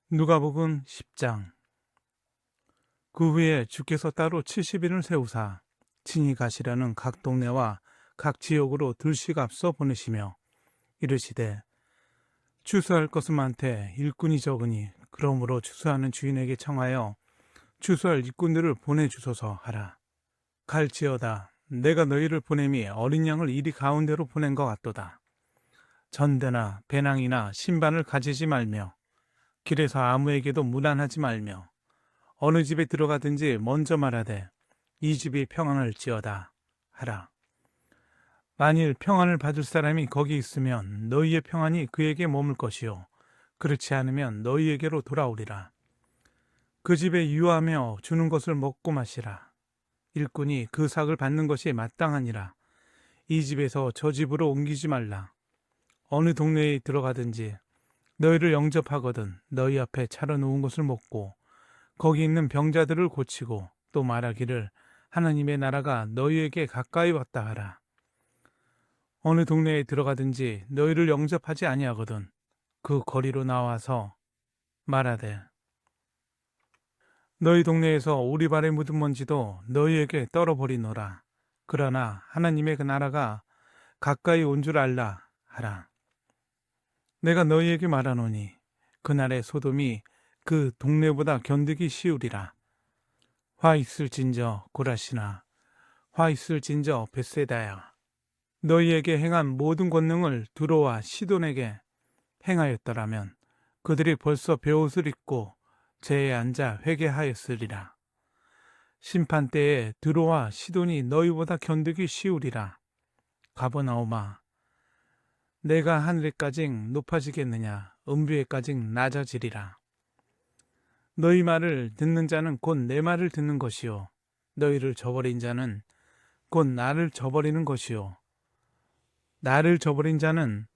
누가복음 10장. 그 후에 주께서 따로 70인을 세우사 친히 가시려는 각 동네와 각 지역으로 들씩 앞서 보내시며 이르시되 추수할 것은 많되 일꾼이 적으니 그러므로 추수하는 주인에게 청하여 추수할 일꾼들을 보내주소서 하라. 갈지어다 내가 너희를 보냄이 어린 양을 이리 가운데로 보낸 것 같도다. 전대나 배낭이나 신반을 가지지 말며 길에서 아무에게도 무난하지 말며 어느 집에 들어가든지 먼저 말하되 이 집이 평안할지어다 하라. 만일 평안을 받을 사람이 거기 있으면 너희의 평안이 그에게 머물 것이요 그렇지 않으면 너희에게로 돌아오리라. 그 집에 유하며 주는 것을 먹고 마시라. 일꾼이 그 삭을 받는 것이 마땅하니라. 이 집에서 저 집으로 옮기지 말라. 어느 동네에 들어가든지 너희를 영접하거든 너희 앞에 차려놓은 것을 먹고 거기 있는 병자들을 고치고 또 말하기를 하나님의 나라가 너희에게 가까이 왔다 하라. 어느 동네에 들어가든지 너희를 영접하지 아니하거든 그 거리로 나와서 말하되 너희 동네에서 오리발에 묻은 먼지도 너희에게 떨어버리노라. 그러나 하나님의 그 나라가 가까이 온 줄 알라 하라. 내가 너희에게 말하노니 그날의 소돔이 그 동네보다 견디기 쉬우리라. 화 있을진저 고라시나 화 있을진저 벳세다야. 너희에게 행한 모든 권능을 두로와 시돈에게 행하였더라면 그들이 벌써 베옷을 입고 제에 앉아 회개하였으리라. 심판 때에 두로와 시돈이 너희보다 견디기 쉬우리라. 가버나오마 내가 하늘에까지 높아지겠느냐 음부에까지 낮아지리라. 너희 말을 듣는 자는 곧 내 말을 듣는 것이요 너희를 저버린 자는 곧 나를 저버리는 것이요 나를 저버린 자는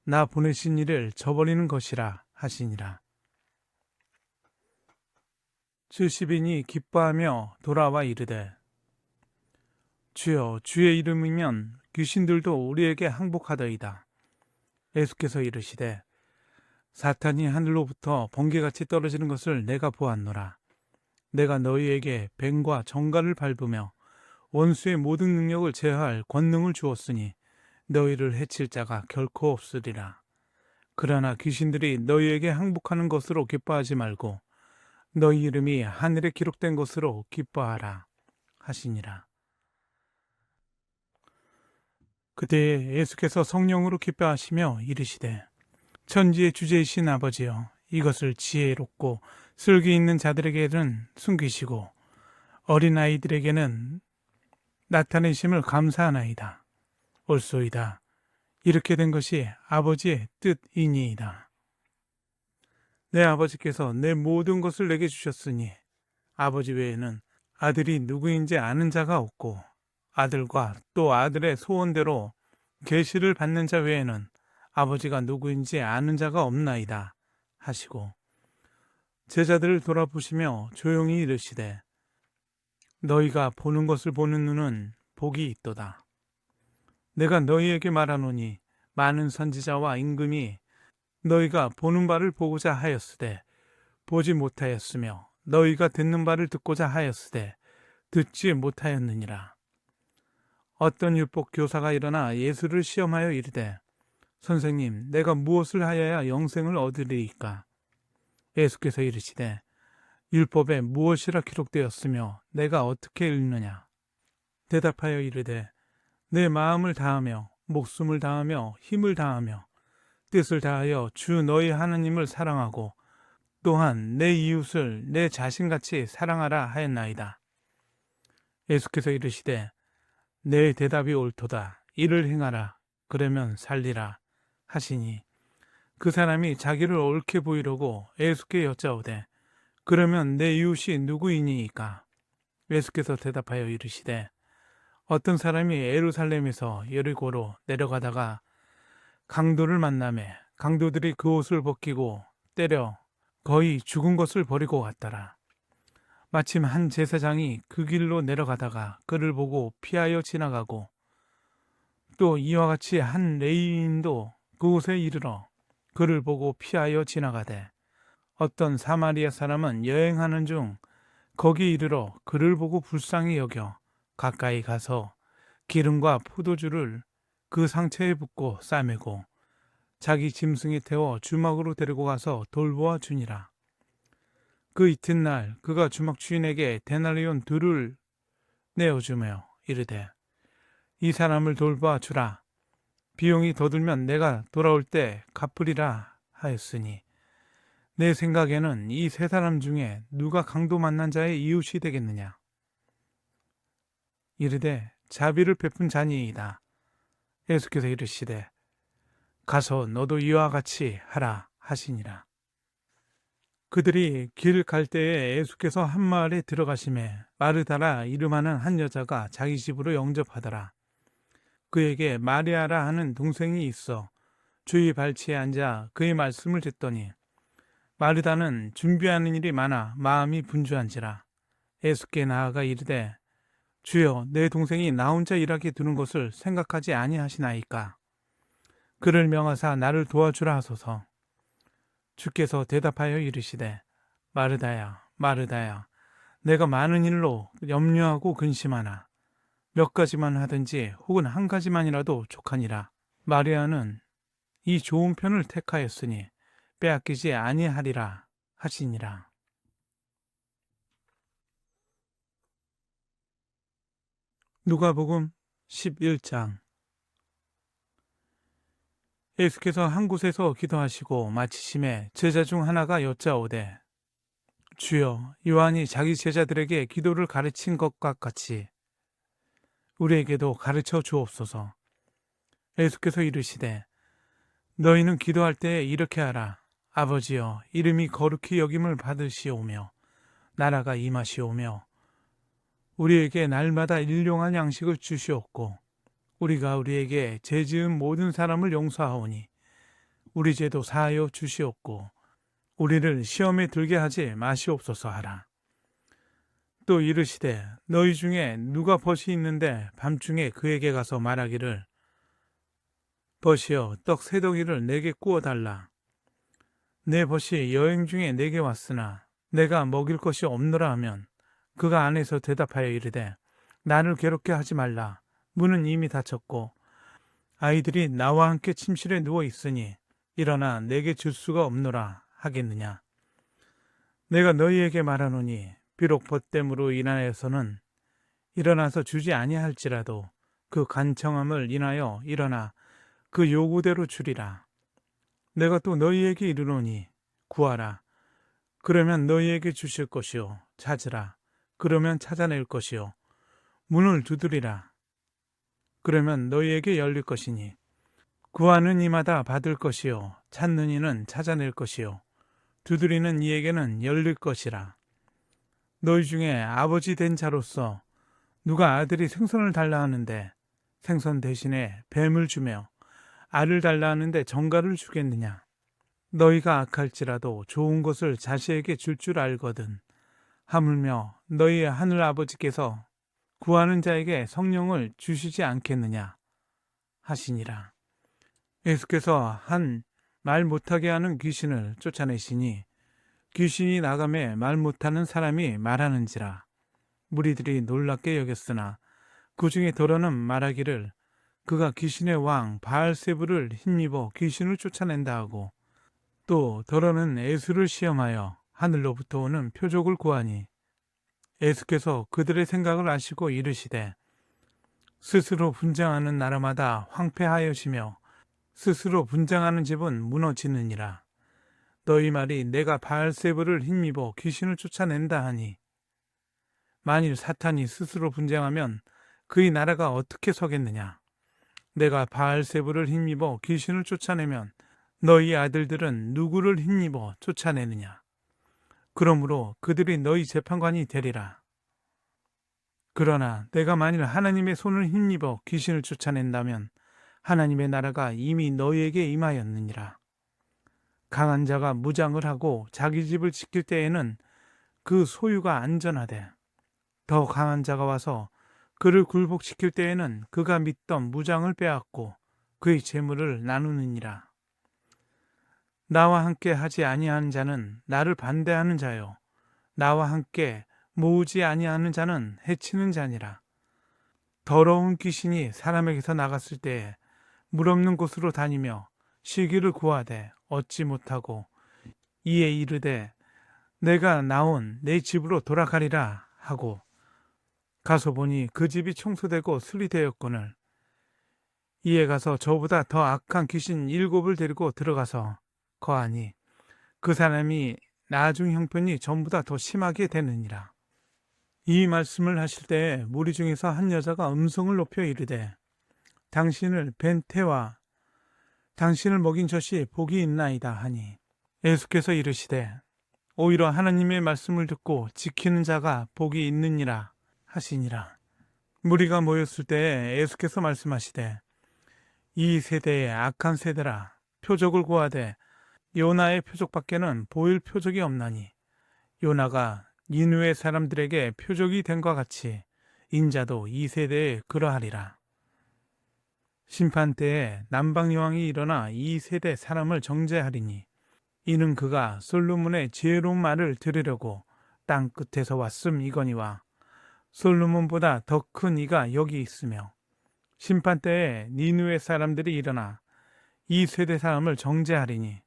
나 보내신 이를 저버리는 것이라 하시니라. 70인이 기뻐하며 돌아와 이르되 주여 주의 이름이면 귀신들도 우리에게 항복하더이다. 예수께서 이르시되 사탄이 하늘로부터 번개같이 떨어지는 것을 내가 보았노라. 내가 너희에게 뱀과 정갈을 밟으며 원수의 모든 능력을 제어할 권능을 주었으니 너희를 해칠 자가 결코 없으리라. 그러나 귀신들이 너희에게 항복하는 것으로 기뻐하지 말고 너희 이름이 하늘에 기록된 것으로 기뻐하라 하시니라. 그때 예수께서 성령으로 기뻐하시며 이르시되 천지의 주제이신 아버지여 이것을 지혜롭고 슬기 있는 자들에게는 숨기시고 어린아이들에게는 나타내심을 감사하나이다. 옳소이다. 이렇게 된 것이 아버지의 뜻이니이다. 내 아버지께서 내 모든 것을 내게 주셨으니 아버지 외에는 아들이 누구인지 아는 자가 없고 아들과 또 아들의 소원대로 계시를 받는 자 외에는 아버지가 누구인지 아는 자가 없나이다 하시고 제자들을 돌아보시며 조용히 이르시되 너희가 보는 것을 보는 눈은 복이 있도다. 내가 너희에게 말하노니 많은 선지자와 임금이 너희가 보는 바를 보고자 하였으되 보지 못하였으며 너희가 듣는 바를 듣고자 하였으되 듣지 못하였느니라. 어떤 율법 교사가 일어나 예수를 시험하여 이르되 선생님 내가 무엇을 하여야 영생을 얻으리이까? 예수께서 이르시되 율법에 무엇이라 기록되었으며 내가 어떻게 읽느냐? 대답하여 이르되 내 마음을 다하며 목숨을 다하며 힘을 다하며 뜻을 다하여 주 너희 하나님을 사랑하고 또한 내 이웃을 내 자신같이 사랑하라 하였나이다. 예수께서 이르시되 내 대답이 옳도다. 이를 행하라. 그러면 살리라 하시니 그 사람이 자기를 옳게 보이려고 예수께 여짜오되 그러면 내 이웃이 누구이니이까? 예수께서 대답하여 이르시되 어떤 사람이 예루살렘에서 여리고로 내려가다가 강도를 만나매 강도들이 그 옷을 벗기고 때려 거의 죽은 것을 버리고 갔더라. 마침 한 제사장이 그 길로 내려가다가 그를 보고 피하여 지나가고 또 이와 같이 한 레위인도 그곳에 이르러 그를 보고 피하여 지나가되 어떤 사마리아 사람은 여행하는 중 거기 이르러 그를 보고 불쌍히 여겨 가까이 가서 기름과 포도주를 그 상처에 붓고 싸매고 자기 짐승에 태워 주막으로 데리고 가서 돌보아 주니라. 그 이튿날 그가 주막 주인에게 데나리온 둘을 내어주며 이르되 이 사람을 돌보아 주라. 비용이 더 들면 내가 돌아올 때 갚으리라 하였으니 내 생각에는 이 세 사람 중에 누가 강도 만난 자의 이웃이 되겠느냐. 이르되 자비를 베푼 자니이다. 예수께서 이르시되 가서 너도 이와 같이 하라 하시니라. 그들이 길 갈 때에 예수께서 한 마을에 들어가심에 마르다라 이름하는 한 여자가 자기 집으로 영접하더라. 그에게 마리아라 하는 동생이 있어 주의 발치에 앉아 그의 말씀을 듣더니 마르다는 준비하는 일이 많아 마음이 분주한지라. 예수께 나아가 이르되 주여 내 동생이 나 혼자 일하게 두는 것을 생각하지 아니하시나이까. 그를 명하사 나를 도와주라 하소서. 주께서 대답하여 이르시되 마르다야 마르다야 내가 많은 일로 염려하고 근심하나 몇 가지만 하든지 혹은 한 가지만이라도 족하니라. 마리아는 이 좋은 편을 택하였으니 빼앗기지 아니하리라 하시니라. 누가복음 11장. 예수께서 한 곳에서 기도하시고 마치심에 제자 중 하나가 여짜오되 주여 요한이 자기 제자들에게 기도를 가르친 것과 같이 우리에게도 가르쳐 주옵소서. 예수께서 이르시되 너희는 기도할 때에 이렇게 하라. 아버지여 이름이 거룩히 여김을 받으시오며 나라가 임하시오며 우리에게 날마다 일용할 양식을 주시옵고 우리가 우리에게 죄 지은 모든 사람을 용서하오니 우리 죄도 사하여 주시옵고 우리를 시험에 들게 하지 마시옵소서 하라. 또 이르시되 너희 중에 누가 벗이 있는데 밤중에 그에게 가서 말하기를 벗이여 떡 세 덩이를 내게 구워 달라. 내 벗이 여행 중에 내게 왔으나 내가 먹일 것이 없노라 하면 그가 안에서 대답하여 이르되 나를 괴롭게 하지 말라. 문은 이미 닫혔고 아이들이 나와 함께 침실에 누워 있으니 일어나 내게 줄 수가 없노라 하겠느냐. 내가 너희에게 말하노니 비록 벗됨으로 인하여서는 일어나서 주지 아니할지라도 그 간청함을 인하여 일어나 그 요구대로 주리라. 내가 또 너희에게 이르노니 구하라. 그러면 너희에게 주실 것이요. 찾으라. 그러면 찾아낼 것이요. 문을 두드리라. 그러면 너희에게 열릴 것이니 구하는 이마다 받을 것이요. 찾는 이는 찾아낼 것이요. 두드리는 이에게는 열릴 것이라. 너희 중에 아버지 된 자로서 누가 아들이 생선을 달라 하는데 생선 대신에 뱀을 주며 알을 달라 하는데 정갈을 주겠느냐. 너희가 악할지라도 좋은 것을 자식에게 줄 줄 알거든. 하물며 너희 하늘 아버지께서 구하는 자에게 성령을 주시지 않겠느냐 하시니라. 예수께서 한 말 못하게 하는 귀신을 쫓아내시니 귀신이 나가매 말 못하는 사람이 말하는지라. 무리들이 놀랍게 여겼으나 그 중에 더러는 말하기를 그가 귀신의 왕 바알세불을 힘입어 귀신을 쫓아낸다 하고 또 더러는 예수를 시험하여 하늘로부터 오는 표적을 구하니 예수께서 그들의 생각을 아시고 이르시되 스스로 분쟁하는 나라마다 황폐하여지며 스스로 분쟁하는 집은 무너지느니라. 너희 말이 내가 바알세불을 힘입어 귀신을 쫓아낸다 하니 만일 사탄이 스스로 분쟁하면 그의 나라가 어떻게 서겠느냐. 내가 바알세불을 힘입어 귀신을 쫓아내면 너희 아들들은 누구를 힘입어 쫓아내느냐. 그러므로 그들이 너희 재판관이 되리라. 그러나 내가 만일 하나님의 손을 힘입어 귀신을 쫓아낸다면 하나님의 나라가 이미 너희에게 임하였느니라. 강한 자가 무장을 하고 자기 집을 지킬 때에는 그 소유가 안전하되 더 강한 자가 와서 그를 굴복시킬 때에는 그가 믿던 무장을 빼앗고 그의 재물을 나누느니라. 나와 함께 하지 아니하는 자는 나를 반대하는 자요 나와 함께 모으지 아니하는 자는 해치는 자니라. 더러운 귀신이 사람에게서 나갔을 때에 물 없는 곳으로 다니며 쉬기를 구하되 얻지 못하고 이에 이르되 내가 나온 내 집으로 돌아가리라 하고 가서 보니 그 집이 청소되고 수리되었거늘 이에 가서 저보다 더 악한 귀신 7을 데리고 들어가서 거하니 그 사람이 나중 형편이 전보다 더 심하게 되느니라. 이 말씀을 하실 때에 무리 중에서 한 여자가 음성을 높여 이르되 당신을 뵌 태와 당신을 먹인 젖이 복이 있나이다 하니 예수께서 이르시되 오히려 하나님의 말씀을 듣고 지키는 자가 복이 있느니라 하시니라. 무리가 모였을 때에 예수께서 말씀하시되 이 세대의 악한 세대라 표적을 구하되 요나의 표적밖에는 보일 표적이 없나니 요나가 니느웨 사람들에게 표적이 된 것 같이 인자도 이 세대에 그러하리라. 심판 때에 남방 여왕이 일어나 이 세대 사람을 정죄하리니 이는 그가 솔로몬의 지혜로운 말을 들으려고 땅 끝에서 왔음 이거니와 솔로몬보다 더 큰 이가 여기 있으며 심판 때에 니느웨 사람들이 일어나 이 세대 사람을 정죄하리니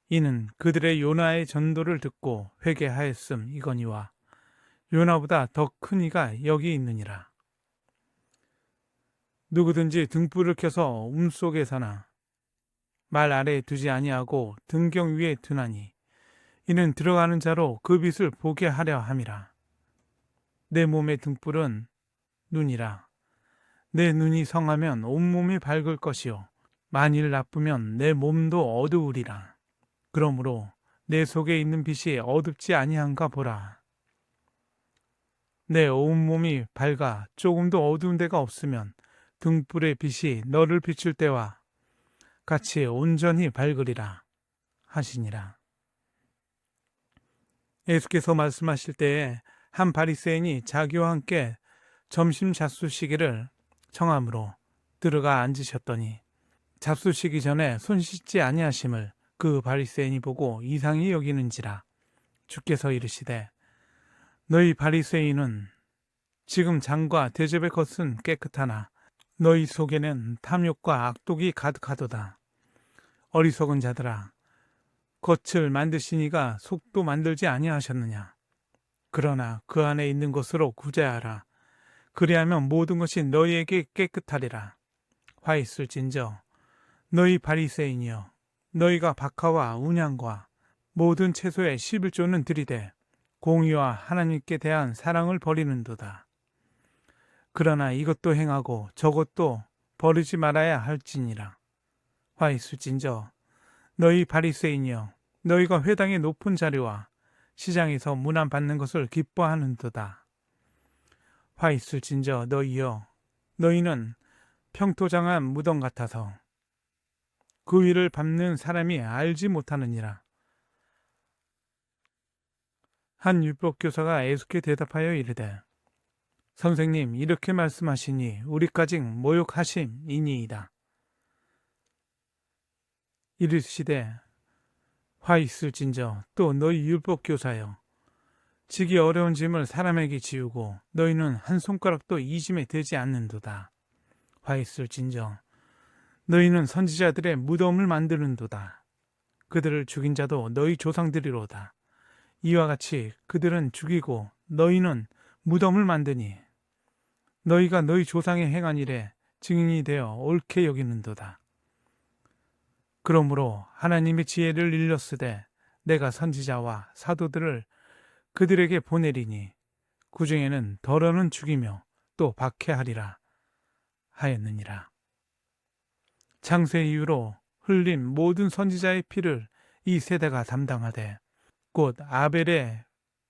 이는 그들의 요나의 전도를 듣고 회개하였음 이거니와 요나보다 더 큰 이가 여기 있느니라. 누구든지 등불을 켜서 움속에서나 말 아래에 두지 아니하고 등경 위에 두나니 이는 들어가는 자로 그 빛을 보게 하려 함이라. 내 몸의 등불은 눈이라. 내 눈이 성하면 온몸이 밝을 것이요 만일 나쁘면 내 몸도 어두우리라. 그러므로 내 속에 있는 빛이 어둡지 아니한가 보라. 내 온몸이 밝아 조금도 어두운 데가 없으면 등불의 빛이 너를 비출 때와 같이 온전히 밝으리라 하시니라. 예수께서 말씀하실 때에 한 바리새인이 자기와 함께 점심 잡수시기를 청함으로 들어가 앉으셨더니 잡수시기 전에 손 씻지 아니하심을 그 바리새인이 보고 이상히 여기는지라. 주께서 이르시되 너희 바리새인은 지금 장과 대접의 것은 깨끗하나 너희 속에는 탐욕과 악독이 가득하도다. 어리석은 자들아, 겉을 만드시니가 속도 만들지 아니하셨느냐. 그러나 그 안에 있는 것으로 구제하라. 그리하면 모든 것이 너희에게 깨끗하리라. 화 있을진저 너희 바리새인이여, 너희가 박하와 운양과 모든 채소의 11조는 들이되 공의와 하나님께 대한 사랑을 버리는도다. 그러나 이것도 행하고 저것도 버리지 말아야 할지니라. 화 있을진저 너희 바리새인이여, 너희가 회당의 높은 자리와 시장에서 문안 받는 것을 기뻐하는도다. 화 있을진저 너희여, 너희는 평토장한 무덤 같아서 그 위를 밟는 사람이 알지 못하느니라. 한 율법교사가 예수께 대답하여 이르되 선생님, 이렇게 말씀하시니 우리까지 모욕하심이니이다. 이르시되 화 있을진저 또 너희 율법교사여, 지기 어려운 짐을 사람에게 지우고 너희는 한 손가락도 이 짐에 되지 않는도다. 화 있을진저 너희는 선지자들의 무덤을 만드는도다. 그들을 죽인 자도 너희 조상들이로다. 이와 같이 그들은 죽이고 너희는 무덤을 만드니 너희가 너희 조상의 행한 일에 증인이 되어 옳게 여기는도다. 그러므로 하나님의 지혜를 일렀으되 내가 선지자와 사도들을 그들에게 보내리니 그 중에는 덜어는 죽이며 또 박해하리라 하였느니라. 창세 이후로 흘린 모든 선지자의 피를 이 세대가 담당하되 곧 아벨의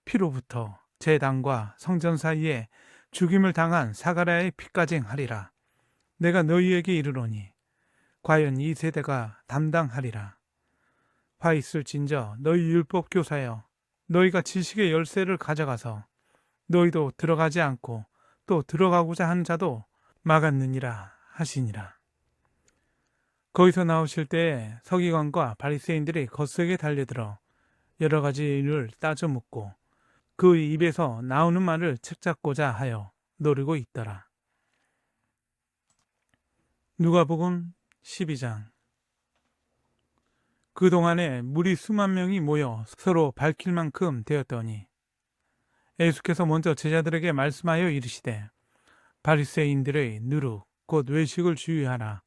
피로부터 제단과 성전 사이에 죽임을 당한 사가랴의 피까지 하리라. 내가 너희에게 이르노니 과연 이 세대가 담당하리라. 화 있을진저 너희 율법 교사여, 너희가 지식의 열쇠를 가져가서 너희도 들어가지 않고 또 들어가고자 하는 자도 막았느니라 하시니라. 거기서 나오실 때에 서기관과 바리새인들이 거세게 달려들어 여러 가지 일을 따져 묻고 그 입에서 나오는 말을 책잡고자 하여 노리고 있더라. 누가복음 12장. 그동안에 무리 수만 명이 모여 서로 밝힐 만큼 되었더니 예수께서 먼저 제자들에게 말씀하여 이르시되 바리새인들의 누룩 곧 외식을 주의하라.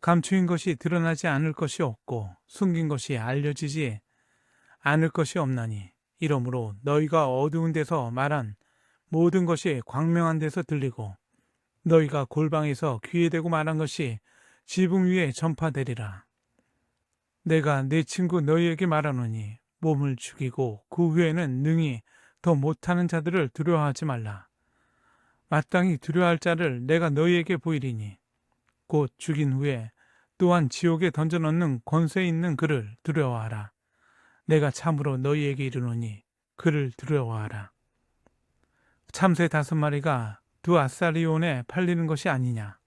감추인 것이 드러나지 않을 것이 없고 숨긴 것이 알려지지 않을 것이 없나니 이러므로 너희가 어두운 데서 말한 모든 것이 광명한 데서 들리고 너희가 골방에서 귀에 대고 말한 것이 지붕 위에 전파되리라. 내가 내 친구 너희에게 말하노니 몸을 죽이고 그 후에는 능히 더 못하는 자들을 두려워하지 말라. 마땅히 두려워할 자를 내가 너희에게 보이리니 곧 죽인 후에 또한 지옥에 던져넣는 권세 있는 그를 두려워하라. 내가 참으로 너희에게 이르노니 그를 두려워하라. 참새 5마리가 두 아사리온에 팔리는 것이 아니냐.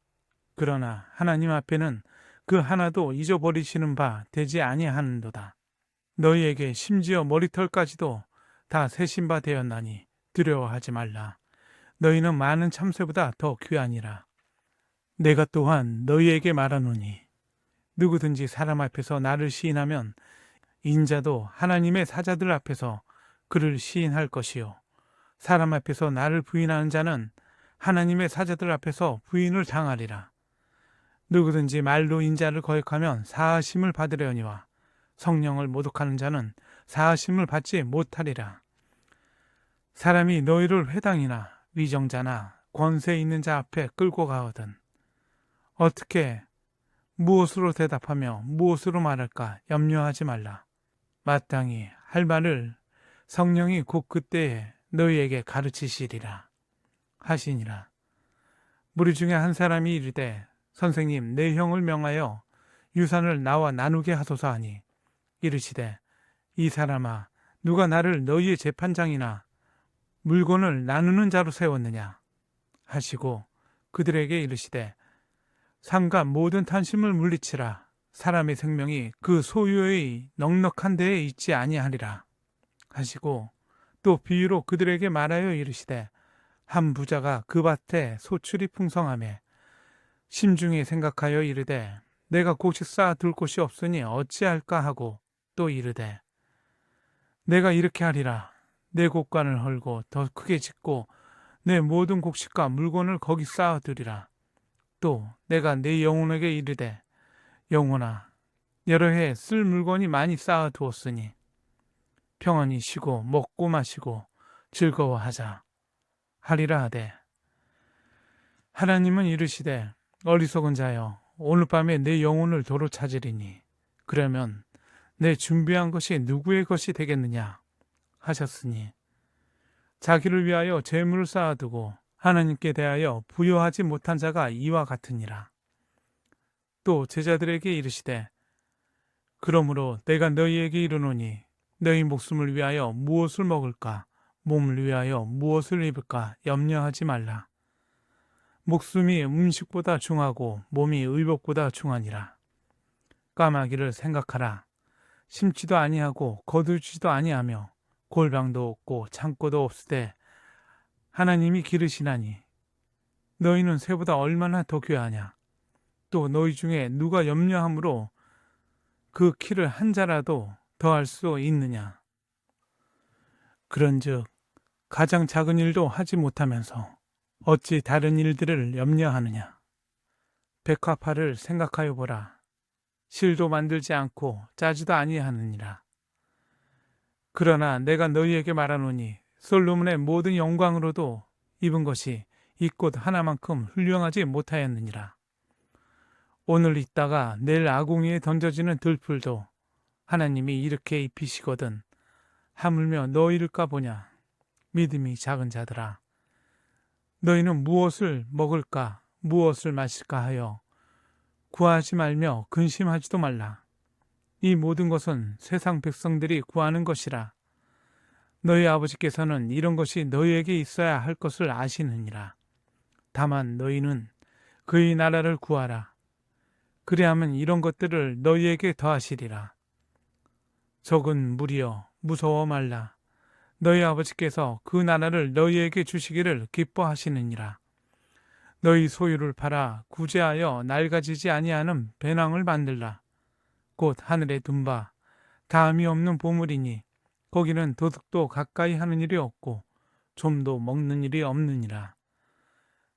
그러나 하나님 앞에는 그 하나도 잊어버리시는 바 되지 아니하는도다. 너희에게 심지어 머리털까지도 다 세신 바 되었나니 두려워하지 말라. 너희는 많은 참새보다 더 귀하니라. 내가 또한 너희에게 말하노니 누구든지 사람 앞에서 나를 시인하면 인자도 하나님의 사자들 앞에서 그를 시인할 것이요 사람 앞에서 나를 부인하는 자는 하나님의 사자들 앞에서 부인을 당하리라. 누구든지 말로 인자를 거역하면 사하심을 받으려니와 성령을 모독하는 자는 사하심을 받지 못하리라. 사람이 너희를 회당이나 위정자나 권세 있는 자 앞에 끌고 가거든 어떻게 무엇으로 대답하며 무엇으로 말할까 염려하지 말라. 마땅히 할 말을 성령이 곧 그때에 너희에게 가르치시리라 하시니라. 무리 중에 한 사람이 이르되 선생님 내 형을 명하여 유산을 나와 나누게 하소서 하니 이르시되 이 사람아 누가 나를 너희의 재판장이나 물건을 나누는 자로 세웠느냐 하시고 그들에게 이르시되 삼가 모든 탄심을 물리치라. 사람의 생명이 그 소유의 넉넉한 데에 있지 아니하리라 하시고 또 비유로 그들에게 말하여 이르시되 한 부자가 그 밭에 소출이 풍성하매 심중에 생각하여 이르되 내가 곡식 쌓아 둘 곳이 없으니 어찌할까 하고 또 이르되 내가 이렇게 하리라. 내 곡간을 헐고 더 크게 짓고 내 모든 곡식과 물건을 거기 쌓아 두리라. 또 내가 내 영혼에게 이르되 영혼아 여러 해 쓸 물건이 많이 쌓아 두었으니 평안히 쉬고 먹고 마시고 즐거워하자 하리라 하되 하나님은 이르시되 어리석은 자여 오늘 밤에 내 영혼을 도로 찾으리니 그러면 내 준비한 것이 누구의 것이 되겠느냐 하셨으니 자기를 위하여 재물을 쌓아두고 하나님께 대하여 부여하지 못한 자가 이와 같으니라. 또 제자들에게 이르시되 그러므로 내가 너희에게 이르노니 너희 목숨을 위하여 무엇을 먹을까 몸을 위하여 무엇을 입을까 염려하지 말라. 목숨이 음식보다 중하고 몸이 의복보다 중하니라. 까마귀를 생각하라. 심지도 아니하고 거두지도 아니하며 골방도 없고 창고도 없으되 하나님이 기르시나니 너희는 새보다 얼마나 더 귀하냐. 또 너희 중에 누가 염려함으로 그 키를 한 자라도 더할 수 있느냐. 그런즉 가장 작은 일도 하지 못하면서 어찌 다른 일들을 염려하느냐. 백화파를 생각하여 보라. 실도 만들지 않고 짜지도 아니하느니라. 그러나 내가 너희에게 말하노니 솔로몬의 모든 영광으로도 입은 것이 이 꽃 하나만큼 훌륭하지 못하였느니라. 오늘 있다가 내일 아궁이에 던져지는 들풀도 하나님이 이렇게 입히시거든 하물며 너희를까 보냐. 믿음이 작은 자들아. 너희는 무엇을 먹을까 무엇을 마실까 하여 구하지 말며 근심하지도 말라. 이 모든 것은 세상 백성들이 구하는 것이라. 너희 아버지께서는 이런 것이 너희에게 있어야 할 것을 아시느니라. 다만 너희는 그의 나라를 구하라. 그리하면 이런 것들을 너희에게 더하시리라. 적은 무리여 무서워 말라. 너희 아버지께서 그 나라를 너희에게 주시기를 기뻐하시느니라. 너희 소유를 팔아 구제하여 낡아지지 아니하는 배낭을 만들라. 곧 하늘에 둔 바 다함이 없는 보물이니 거기는 도둑도 가까이 하는 일이 없고 좀도 먹는 일이 없느니라.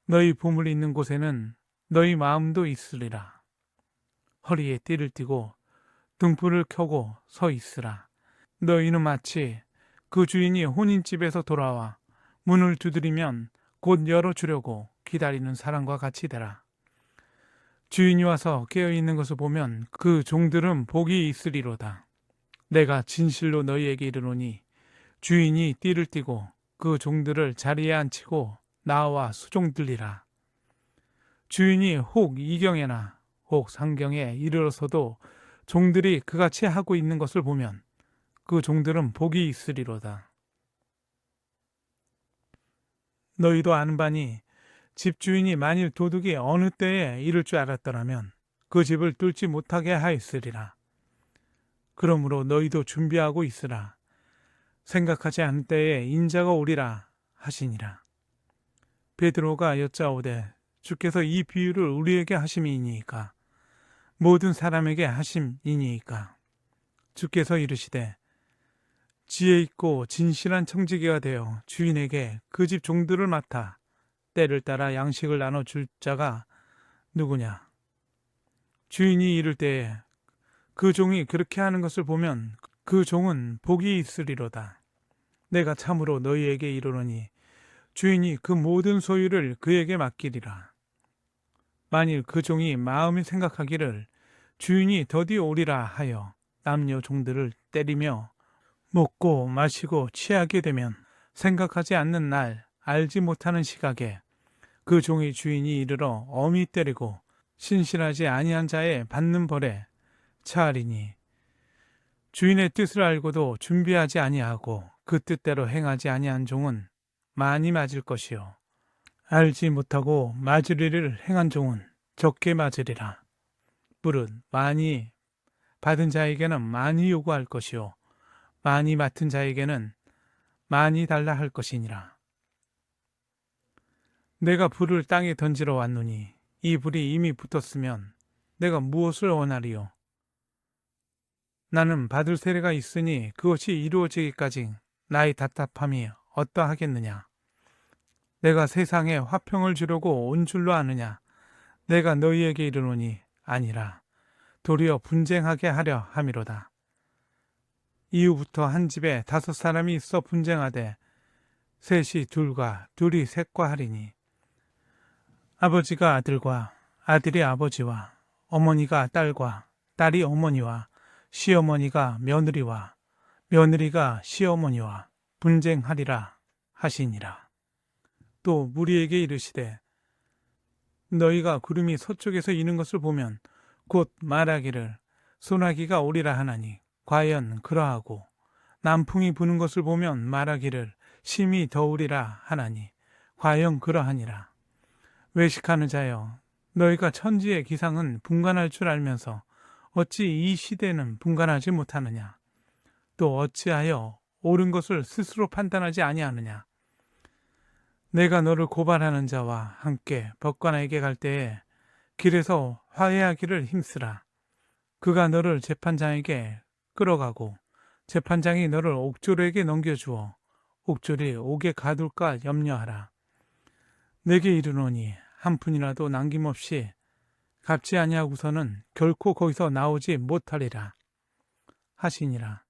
너희 보물이 있는 곳에는 너희 마음도 있으리라. 허리에 띠를 띠고 등불을 켜고 서 있으라. 너희는 마치 그 주인이 혼인집에서 돌아와 문을 두드리면 곧 열어주려고 기다리는 사람과 같이 되라. 주인이 와서 깨어있는 것을 보면 그 종들은 복이 있으리로다. 내가 진실로 너희에게 이르노니 주인이 띠를 띠고 그 종들을 자리에 앉히고 나와 수종들리라. 주인이 혹 이경에나 혹 상경에 이르러서도 종들이 그같이 하고 있는 것을 보면 그 종들은 복이 있으리로다. 너희도 아는 바니 집주인이 만일 도둑이 어느 때에 이를 줄 알았더라면 그 집을 뚫지 못하게 하였으리라. 그러므로 너희도 준비하고 있으라. 생각하지 않을 때에 인자가 오리라 하시니라. 베드로가 여짜오되 주께서 이 비유를 우리에게 하심이니이까 모든 사람에게 하심이니이까. 주께서 이르시되 지혜 있고 진실한 청지기가 되어 주인에게 그 집 종들을 맡아 때를 따라 양식을 나눠줄 자가 누구냐. 주인이 이를 때에 그 종이 그렇게 하는 것을 보면 그 종은 복이 있으리로다. 내가 참으로 너희에게 이르노니 주인이 그 모든 소유를 그에게 맡기리라. 만일 그 종이 마음이 생각하기를 주인이 더디 오리라 하여 남녀 종들을 때리며 먹고 마시고 취하게 되면 생각하지 않는 날 알지 못하는 시각에 그 종의 주인이 이르러 엄히 때리고 신실하지 아니한 자의 받는 벌에 차하리니 주인의 뜻을 알고도 준비하지 아니하고 그 뜻대로 행하지 아니한 종은 많이 맞을 것이요 알지 못하고 맞을 일을 행한 종은 적게 맞으리라. 무릇 많이 받은 자에게는 많이 요구할 것이요 많이 맡은 자에게는 많이 달라 할 것이니라. 내가 불을 땅에 던지러 왔노니 이 불이 이미 붙었으면 내가 무엇을 원하리요? 나는 받을 세례가 있으니 그것이 이루어지기까지 나의 답답함이 어떠하겠느냐? 내가 세상에 화평을 주려고 온 줄로 아느냐? 내가 너희에게 이르노니 아니라 도리어 분쟁하게 하려 함이로다. 이후부터 한 집에 5 사람이 있어 분쟁하되 셋이 둘과 둘이 셋과 하리니 아버지가 아들과 아들이 아버지와 어머니가 딸과 딸이 어머니와 시어머니가 며느리와 며느리가 시어머니와 분쟁하리라 하시니라. 또 무리에게 이르시되 너희가 구름이 서쪽에서 이는 것을 보면 곧 말하기를 소나기가 오리라 하나니 과연 그러하고 남풍이 부는 것을 보면 말하기를 심히 더우리라 하나니 과연 그러하니라. 외식하는 자여 너희가 천지의 기상은 분간할 줄 알면서 어찌 이 시대는 분간하지 못하느냐. 또 어찌하여 옳은 것을 스스로 판단하지 아니하느냐. 내가 너를 고발하는 자와 함께 법관에게 갈 때에 길에서 화해하기를 힘쓰라. 그가 너를 재판장에게 끌어가고 재판장이 너를 옥졸에게 넘겨주어 옥졸이 옥에 가둘까 염려하라. 내게 이르노니 한 푼이라도 남김없이 갚지 아니하고서는 결코 거기서 나오지 못하리라 하시니라.